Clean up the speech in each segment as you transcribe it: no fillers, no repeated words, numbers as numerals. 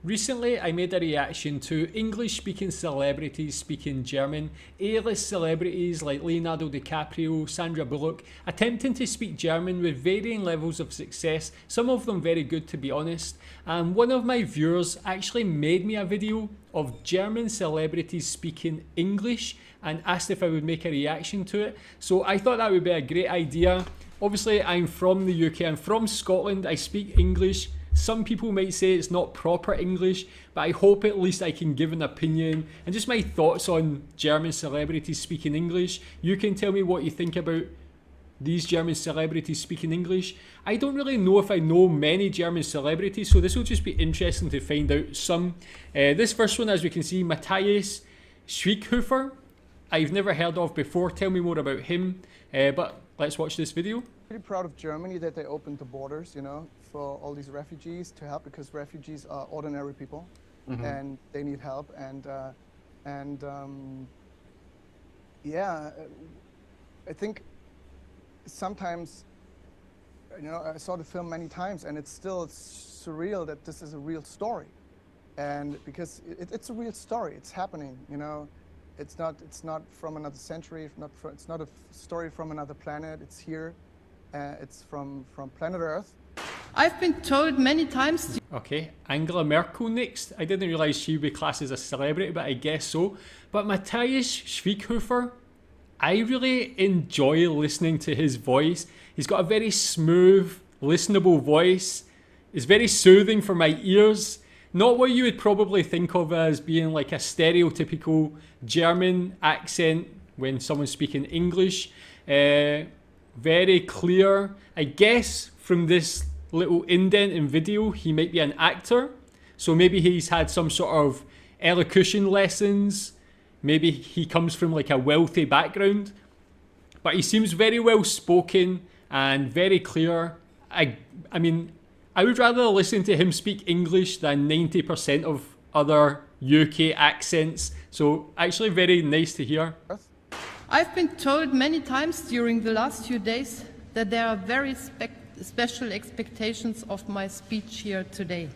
Recently, I made a reaction to English-speaking celebrities speaking German, A-list celebrities like Leonardo DiCaprio, Sandra Bullock, attempting to speak German with varying levels of success, some of them very good to be honest, and one of my viewers actually made me a video of German celebrities speaking English and asked if I would make a reaction to it, so I thought that would be a great idea. Obviously, I'm from the UK, I'm from Scotland, I speak English. Some people might say it's not proper English, but I hope at least I can give an opinion and just my thoughts on German celebrities speaking English. You can tell me what you think about these German celebrities speaking English. I don't really know if I know many German celebrities, so this will just be interesting to find out some. This first one, as we can see, Matthias Schweighöfer, I've never heard of before. Tell me more about him, but let's watch this video. Pretty proud of Germany that they opened the borders, you know, for all these refugees to help, because refugees are ordinary people and they need help. Yeah, I think sometimes, you know, I saw the film many times and it's still surreal that this is a real story, and because it's a real story, it's happening, you know. It's not from another century, it's not a story from another planet. It's here. It's from planet Earth. I've been told many times. Okay, Angela Merkel next. I didn't realise she would be classed as a celebrity, but I guess so. But Matthias Schweighöfer, I really enjoy listening to his voice. He's got a very smooth, listenable voice. It's very soothing for my ears. Not what you would probably think of as being like a stereotypical German accent when someone's speaking English. Very clear. I guess from this little indent in video, he might be an actor. So maybe he's had some sort of elocution lessons. Maybe he comes from like a wealthy background. But he seems very well spoken and very clear. I mean, I would rather listen to him speak English than 90% of other UK accents. So actually very nice to hear. I've been told many times during the last few days that there are very special expectations of my speech here today.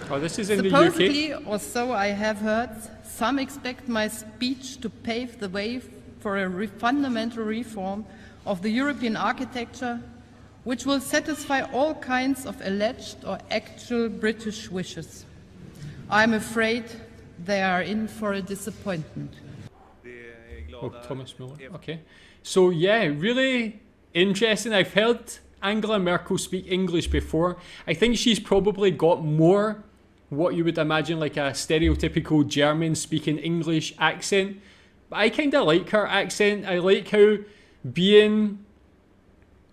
Oh, this is in Supposedly, the UK. or so I have heard, some expect my speech to pave the way for a fundamental reform of the European architecture, which will satisfy all kinds of alleged or actual British wishes. I'm afraid they are in for a disappointment. Oh, Thomas Muller. Okay. So yeah, really interesting. I've heard Angela Merkel speak English before. I think she's probably got more what you would imagine like a stereotypical German speaking English accent. But I kind of like her accent. I like how being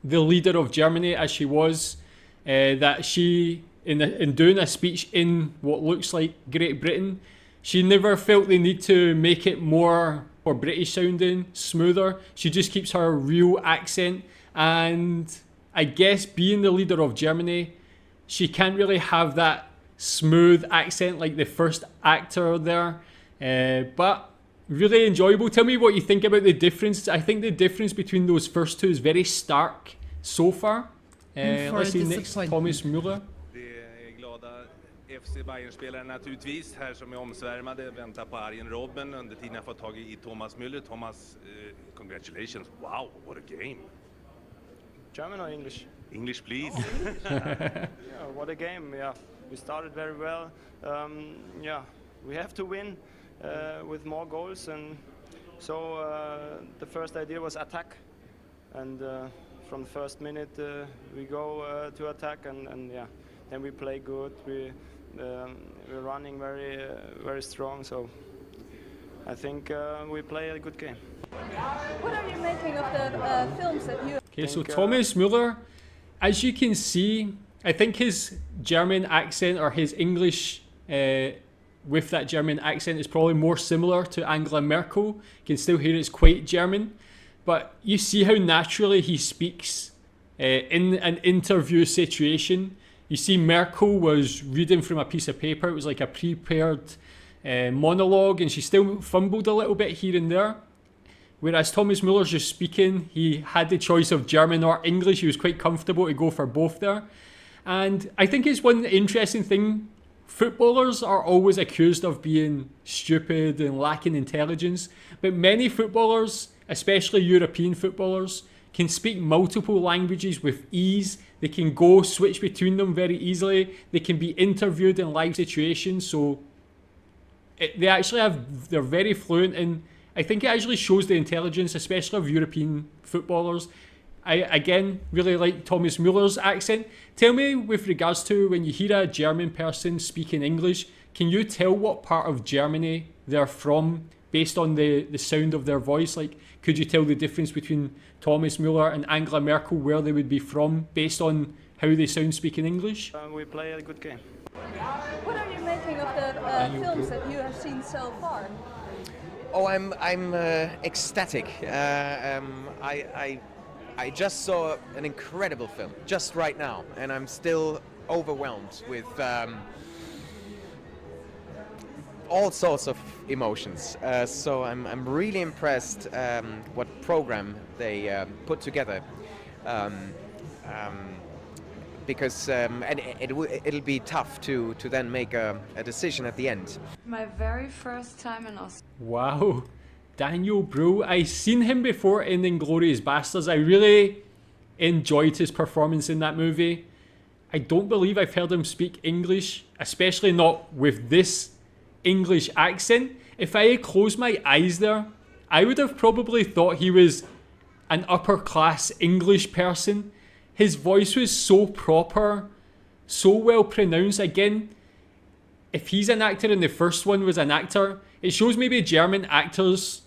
the leader of Germany as she was, that she, in doing a speech in what looks like Great Britain, she never felt the need to make it more British sounding, smoother. She just keeps her real accent, and I guess being the leader of Germany, she can't really have that smooth accent like the first actor there, but really enjoyable. Tell me what you think about the difference. I think the difference between those first two is very stark so far. Let's see next, Thomas Muller. FC Bayern-spelare naturligtvis här som är omsvärmade, väntar på Arjen Robben under tiden jag får tag i Thomas Müller. Thomas, congratulations. Wow, what a game. German or English? English, please. Yeah, what a game. Yeah, we started very well. Yeah, we have to win with more goals, and so the first idea was attack, and from the first minute we go to attack, and yeah, then we play good. We're running very strong, so I think we play a good game. What are you making of the films that you... Okay, so Thomas Muller, as you can see, I think his German accent or his English with that German accent is probably more similar to Angela Merkel. You can still hear it's quite German, but you see how naturally he speaks in an interview situation. You see Merkel was reading from a piece of paper. It was like a prepared monologue, and she still fumbled a little bit here and there. Whereas Thomas Muller's just speaking, he had the choice of German or English. He was quite comfortable to go for both there. And I think it's one interesting thing. Footballers are always accused of being stupid and lacking intelligence. But many footballers, especially European footballers, can speak multiple languages with ease. They can switch between them very easily. They can be interviewed in live situations. So they're very fluent, and I think it actually shows the intelligence, especially of European footballers. I, again, really like Thomas Muller's accent. Tell me, with regards to when you hear a German person speaking English, can you tell what part of Germany they're from based on the sound of their voice? Like, could you tell the difference between Thomas Muller and Angela Merkel, where they would be from, based on how they sound speaking English? We play a good game. What are you making of the films that you have seen so far? Oh, I'm ecstatic. I just saw an incredible film just right now, and I'm still overwhelmed with all sorts of emotions. So I'm really impressed what program they put together. Because and it'll be tough to then make a decision at the end. My very first time in Australia. Wow, Daniel Brühl. I've seen him before in Inglourious Basterds. I really enjoyed his performance in that movie. I don't believe I've heard him speak English, especially not with this English accent. If I had closed my eyes there, I would have probably thought he was an upper class English person. His voice was so proper, so well pronounced. Again, if he's an actor and the first one was an actor, it shows maybe German actors,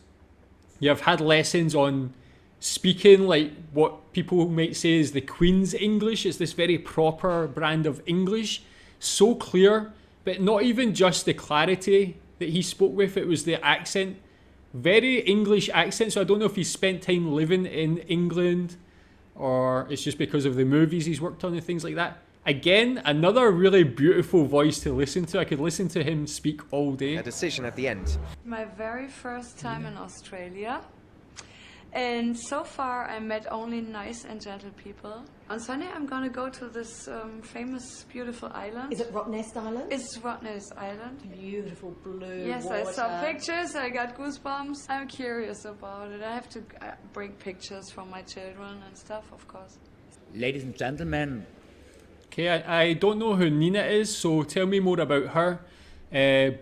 you have had lessons on speaking like what people might say is the Queen's English. It's this very proper brand of English, so clear, but not even just the clarity that he spoke with, it was the accent. Very English accent, so I don't know if he spent time living in England or it's just because of the movies he's worked on and things like that. Again, another really beautiful voice to listen to. I could listen to him speak all day. A decision at the end. My very first time in Australia. And so far I met only nice and gentle people. On Sunday I'm gonna go to this famous, beautiful island. Is it Rottnest Island? It's Rottnest Island. Beautiful blue Yes, water. I saw pictures, I got goosebumps. I'm curious about it. I have to bring pictures from my children and stuff, of course. Ladies and gentlemen. Okay, I don't know who Nina is, so tell me more about her.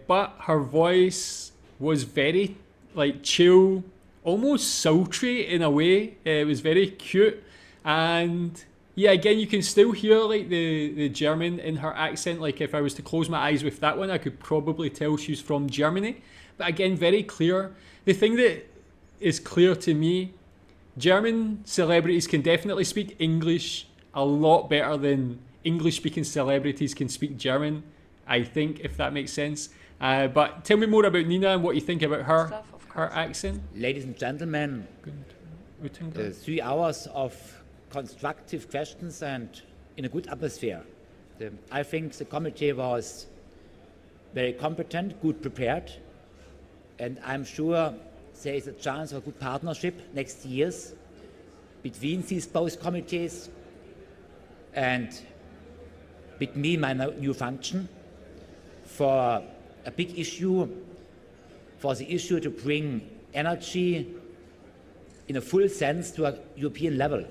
But her voice was very like chill, almost sultry in a way. It was very cute, and yeah, again, you can still hear like the German in her accent. Like if I was to close my eyes with that one, I could probably tell she's from Germany. But again, very clear. The thing that is clear to me, German celebrities can definitely speak English a lot better than English-speaking celebrities can speak German, I think, if that makes sense. But tell me more about Nina and what you think about her accent. Ladies and gentlemen, 3 hours of constructive questions and in a good atmosphere. I think the committee was very competent, good prepared, and I'm sure there is a chance of a good partnership next years between these both committees and with me, my new function, for a big issue, for the issue to bring energy in a full sense to a European level.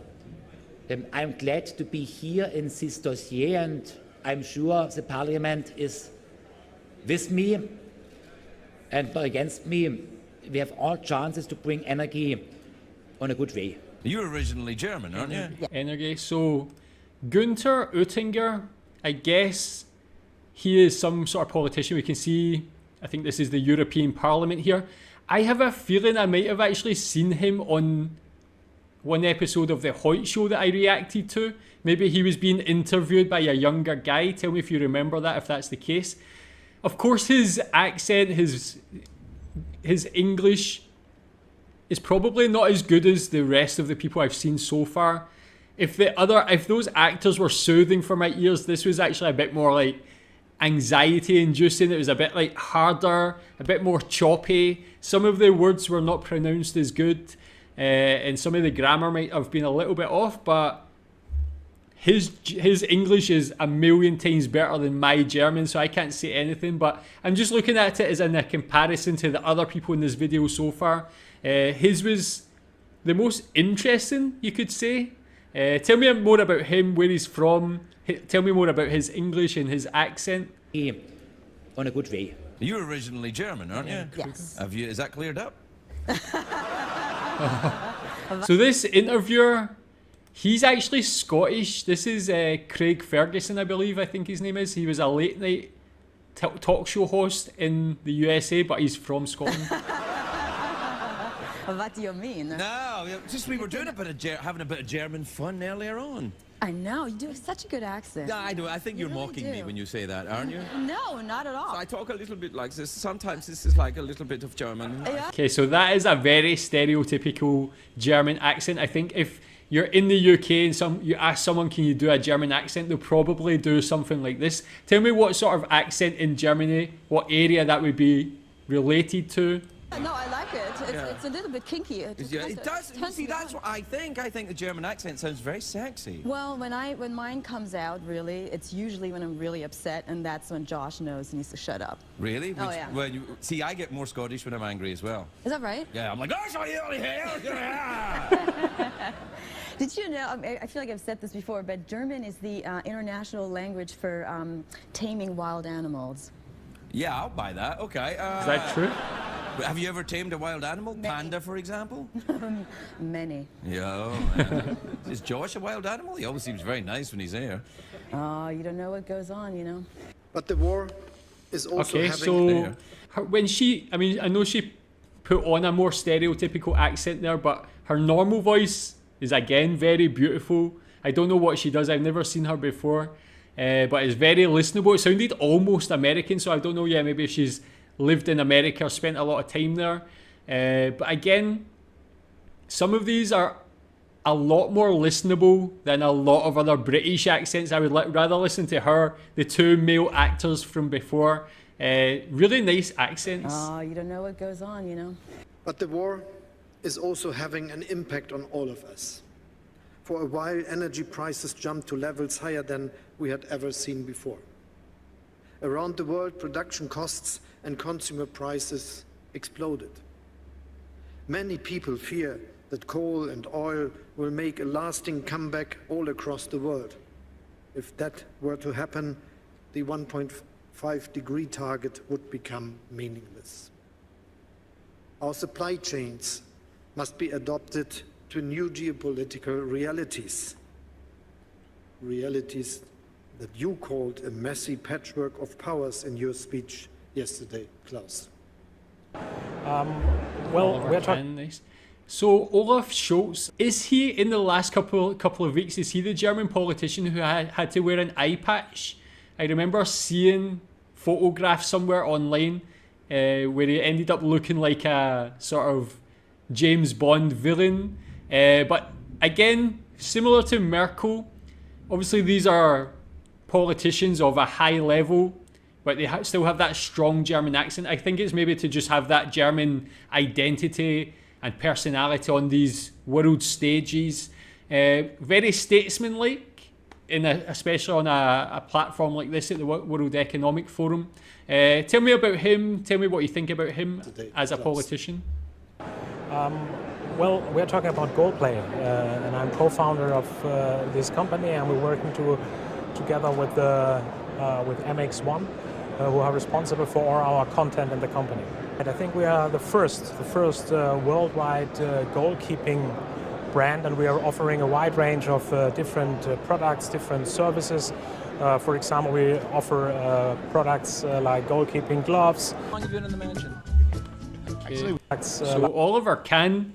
I'm glad to be here in this dossier, and I'm sure the Parliament is with me and not against me. We have all chances to bring energy on a good way. You're originally German, aren't you? Yeah. Energy. So Günther Oettinger, I guess he is some sort of politician. We can see, I think this is the European Parliament here. I have a feeling I might have actually seen him on one episode of the Hoyt show that I reacted to. Maybe he was being interviewed by a younger guy. Tell me if you remember that, if that's the case. Of course, his accent, his English is probably not as good as the rest of the people I've seen so far. If those actors were soothing for my ears, this was actually a bit more like anxiety inducing. It was a bit like harder, a bit more choppy. some of the words were not pronounced as good, and some of the grammar might have been a little bit off, but his English is a million times better than my German, so I can't say anything. But I'm just looking at it as in a comparison to the other people in this video so far. His was the most interesting, you could say. Tell me more about him, where he's from. Tell me more about his English and his accent. On a good way. You're originally German, aren't you? Yes. Is that cleared up? So this interviewer, he's actually Scottish. This is Craig Ferguson, I believe, I think his name is. He was a late night talk show host in the USA, but he's from Scotland. What do you mean? No, just we were doing a bit of having a bit of German fun earlier on. I know, you do such a good accent. Yeah, I do. I think you're really mocking me when you say that, aren't you? No, not at all. I talk a little bit like this. Sometimes this is like a little bit of German. Yeah. Okay, so that is a very stereotypical German accent. I think if you're in the UK and you ask someone, can you do a German accent, they'll probably do something like this. Tell me what sort of accent in Germany, what area that would be related to. No, I like it. It's a little bit kinky. It does. You see, that's what I think. I think the German accent sounds very sexy. Well, when mine comes out, really, it's usually when I'm really upset, and that's when Josh knows he needs to shut up. Really? Oh, yeah. Well, see, I get more Scottish when I'm angry as well. Is that right? Yeah, I'm like, oh, sorry, Did you know, I feel like I've said this before, but German is the international language for taming wild animals. Yeah, I'll buy that. Okay. Is that true? Have you ever tamed a wild animal? Many. Panda, for example? Many. Yeah, oh, man. Is Josh a wild animal? He always seems very nice when he's here. Oh, you don't know what goes on, you know. But the war is also okay, so when I know she put on a more stereotypical accent there, but her normal voice is again very beautiful. I don't know what she does. I've never seen her before, but it's very listenable. It sounded almost American, so I don't know. Yeah, maybe if she's lived in America, spent a lot of time there. But again, some of these are a lot more listenable than a lot of other British accents. I would rather listen to her, the two male actors from before. Really nice accents. Oh, you don't know what goes on, you know. But the war is also having an impact on all of us. For a while, energy prices jumped to levels higher than we had ever seen before. Around the world, production costs and consumer prices exploded. Many people fear that coal and oil will make a lasting comeback all across the world. If that were to happen, the 1.5-degree target would become meaningless. Our supply chains must be adopted to new geopolitical realities. Realities that you called a messy patchwork of powers in your speech yesterday, Klaus. Well, we're talking. So Olaf Scholz, is he in the last couple of weeks? Is he the German politician who had to wear an eye patch? I remember seeing photographs somewhere online where he ended up looking like a sort of James Bond villain. But again, similar to Merkel, obviously these are politicians of a high level, but they still have that strong German accent. I think it's maybe to just have that German identity and personality on these world stages. Very statesmanlike, especially on a platform like this at the World Economic Forum. Tell me about him. Tell me what you think about him as a politician. Well, we're talking about Goldplay, and I'm co-founder of this company, and we're working together with MX1, who are responsible for all our content in the company. And I think we are the first worldwide goalkeeping brand, and we are offering a wide range of different products, different services. For example, we offer products like goalkeeping gloves. How long have you been in the mansion? So Oliver Kahn,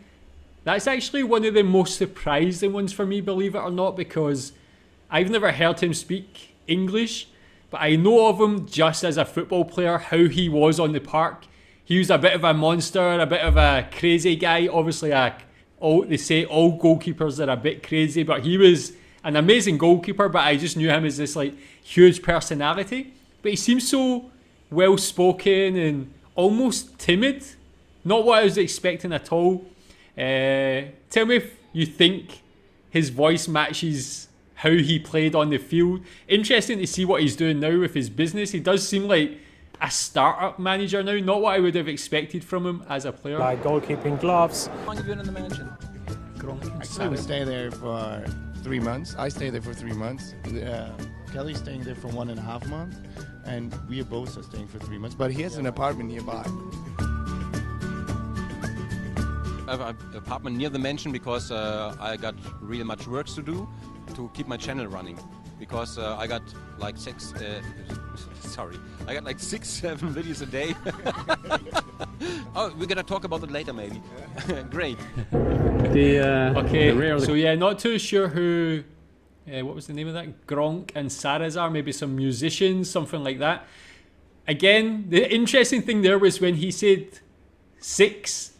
that's actually one of the most surprising ones for me, believe it or not, because I've never heard him speak English, but I know of him just as a football player, how he was on the park. He was a bit of a monster, a bit of a crazy guy. Obviously, they say all goalkeepers are a bit crazy, but he was an amazing goalkeeper, but I just knew him as this like huge personality. But he seems so well-spoken and almost timid. Not what I was expecting at all. Tell me if you think his voice matches how he played on the field. Interesting to see what he's doing now with his business. He does seem like a startup manager now, not what I would have expected from him as a player. Like goalkeeping gloves. How long have you been in the mansion? Gronkh and Actually, we Sarazar. stay there for 3 months. I stay there for 3 months. Kelly's staying there for 1.5 months, and we both are staying for 3 months. But he has an apartment nearby. I have an apartment near the mansion because I got really much work to do to keep my channel running. Because I got like 6, 7 videos a day. Oh, we're gonna talk about it later, maybe. Great. Okay, so yeah, not too sure who. What was the name of that? Gronkh and Sarazar, maybe some musicians, something like that. Again, the interesting thing there was when he said 6,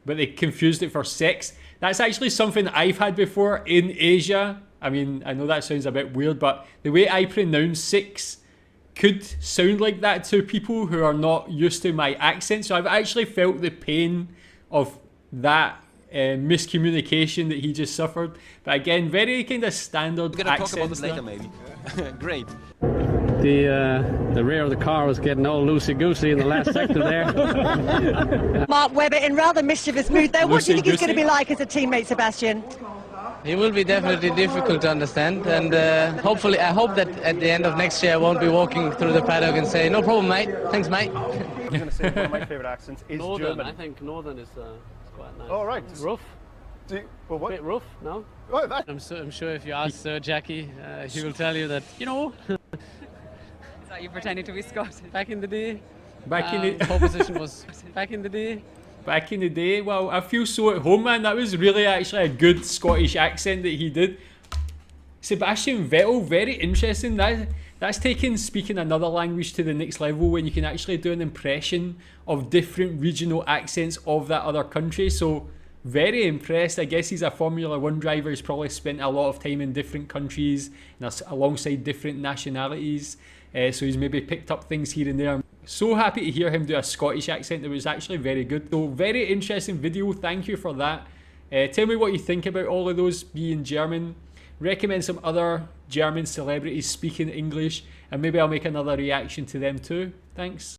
but they confused it for sex. That's actually something I've had before in Asia. I mean, I know that sounds a bit weird, but the way I pronounce 6 could sound like that to people who are not used to my accent. So I've actually felt the pain of that miscommunication that he just suffered. But again, very kind of standard We're gonna talk about accents it later, maybe. Great. The rear of the car was getting all loosey-goosey in the last sector there. Mark Webber in rather mischievous mood there. What do you think he's going to be like as a teammate, Sebastian? He will be definitely difficult to understand, and hopefully, I hope that at the end of next year I won't be walking through the paddock and say, "No problem, mate. Thanks, mate." I was going to say one of my favourite accents is Northern. German. I think Northern is quite nice. Oh, right. It's rough. Well, what? A bit rough, no? Oh, that. I'm sure if you ask Jackie, he will tell you that, you know. Is that you pretending to be Scottish? Back in the day. Back in the pole position was back in the day. Back in the day, well, I feel so at home, man. That was really actually a good Scottish accent that he did. Sebastian Vettel, very interesting. That's taking speaking another language to the next level when you can actually do an impression of different regional accents of that other country. So very impressed. I guess he's a Formula 1 driver. He's probably spent a lot of time in different countries and alongside different nationalities. So he's maybe picked up things here and there. So happy to hear him do a Scottish accent that was actually very good. So very interesting video. Thank you for that. Tell me what you think about all of those being German. Recommend some other German celebrities speaking English, and maybe I'll make another reaction to them too. Thanks.